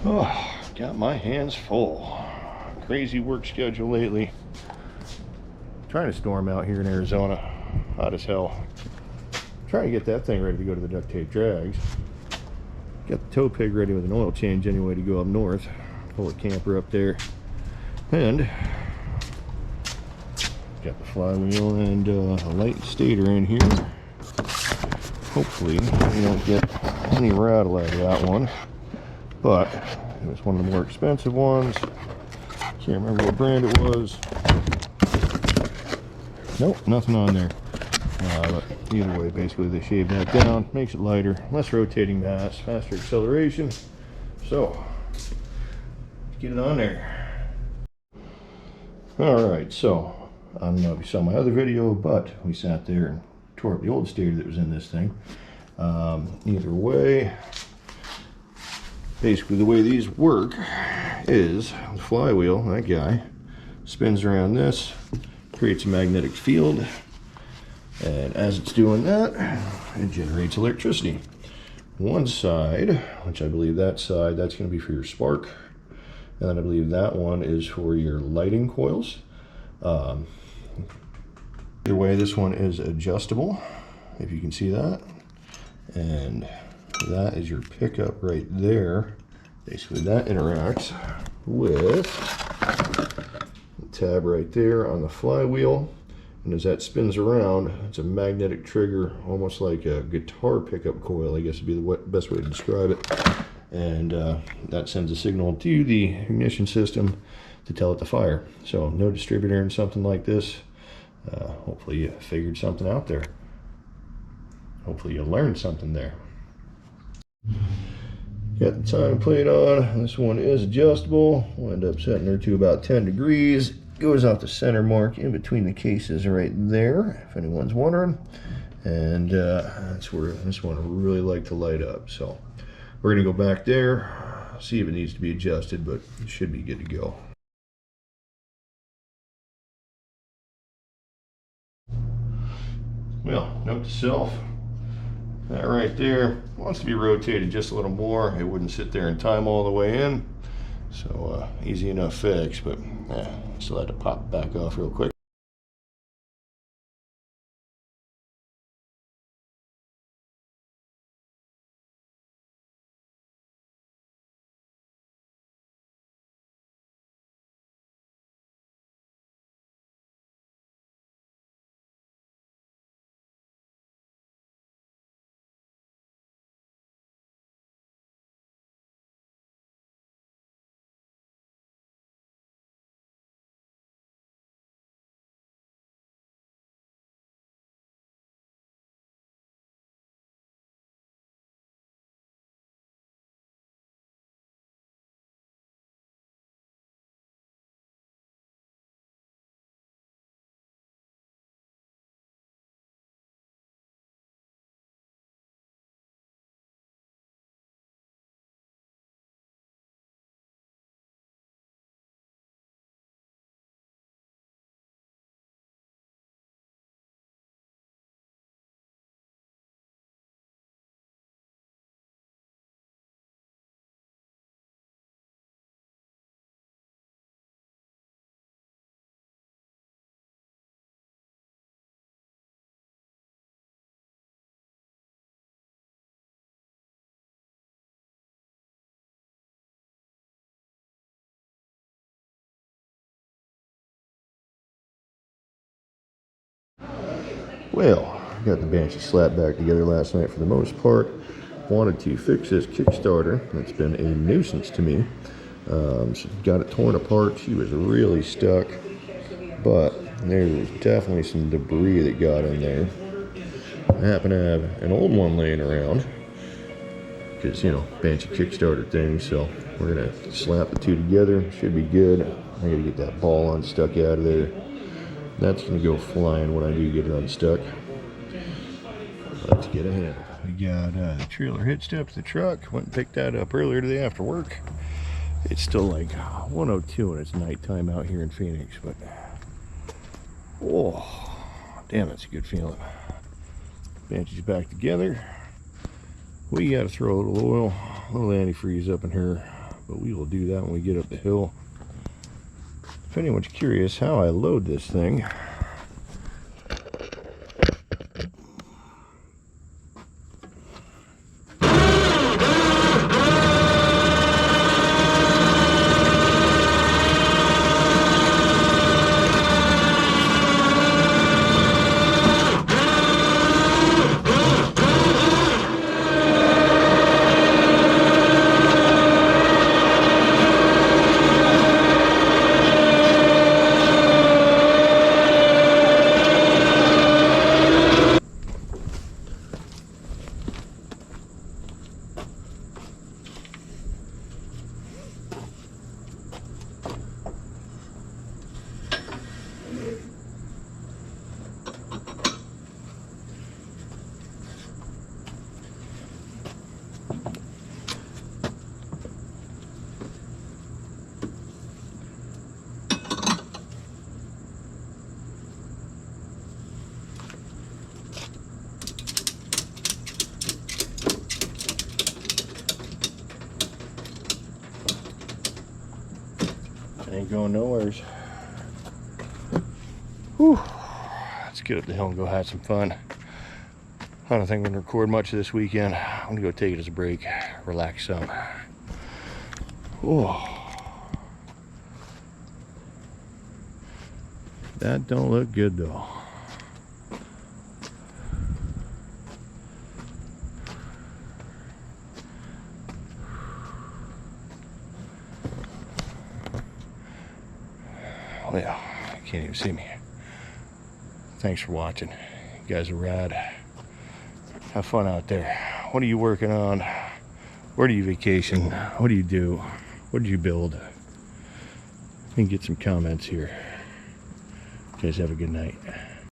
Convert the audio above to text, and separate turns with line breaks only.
Oh, got my hands full. Crazy work schedule lately. Trying to storm out here in Arizona. Hot as hell. Trying to get that thing ready to go to the duct tape drags. Got the tow pig ready with an oil change anyway to go up north. Pull the camper up there. And got the flywheel and a light stator in here. Hopefully we don't get any rattle out of that one. But it was one of the more expensive ones. Can't remember what brand it was. Nope, nothing on there. But either way, basically they shaved that down, makes it lighter, less rotating mass, faster acceleration. So, let's get it on there. Alright, so, I don't know if you saw my other video, but we sat there and tore up the old stator that was in this thing. Either way, basically the way these work is the flywheel, that guy, spins around this, creates a magnetic field, and as it's doing that, it generates electricity. One side, which I believe that side, that's going to be for your spark, and then I believe that one is for your lighting coils. Either way, this one is adjustable, if you can see that, and that is your pickup right there. Basically that interacts with the tab right there on the flywheel, and as that spins around, it's a magnetic trigger, almost like a guitar pickup coil, I guess would be the best way to describe it. And that sends a signal to the ignition system to tell it to fire. So no distributor in something like this. Hopefully you figured something out there. Hopefully you learned something there. Got the time plate on. This one is adjustable. We'll end up setting her to about 10 degrees. Goes off the center mark in between the cases right there, if anyone's wondering. And that's where this one I really like to light up. So we're gonna go back there, see if it needs to be adjusted, but it should be good to go. Well, note to self, that right there wants to be rotated just a little more. It wouldn't sit there and time all the way in. So easy enough fix, but still had to pop it back off real quick. Well, got the Banshee slap back together last night for the most part. Wanted to fix this Kickstarter. That's been a nuisance to me. She got it torn apart. She was really stuck, but there was definitely some debris that got in there. I happen to have an old one laying around because, you know, Banshee Kickstarter thing. So we're gonna slap the two together. Should be good. I gotta get that ball unstuck out of there. That's going to go flying when I do get it unstuck. Let's get ahead. We got the trailer hitched up to the truck. Went and picked that up earlier today after work. It's still like 1:02 and it's nighttime out here in Phoenix, but oh, damn, it's a good feeling. Banshee's back together. We got to throw a little oil, a little antifreeze up in her but we will do that when we get up the hill. If anyone's curious how I load this thing, ain't going nowheres. Whew. Let's get up the hill and go have some fun. I don't think I'm gonna record much this weekend. I'm gonna go take it as a break, relax some. Oh, that don't look good though. Well, you can't even see me. Thanks for watching. You guys are rad. Have fun out there. What are you working on? Where do you vacation? What do you do? What did you build? We can get some comments here. You guys have a good night.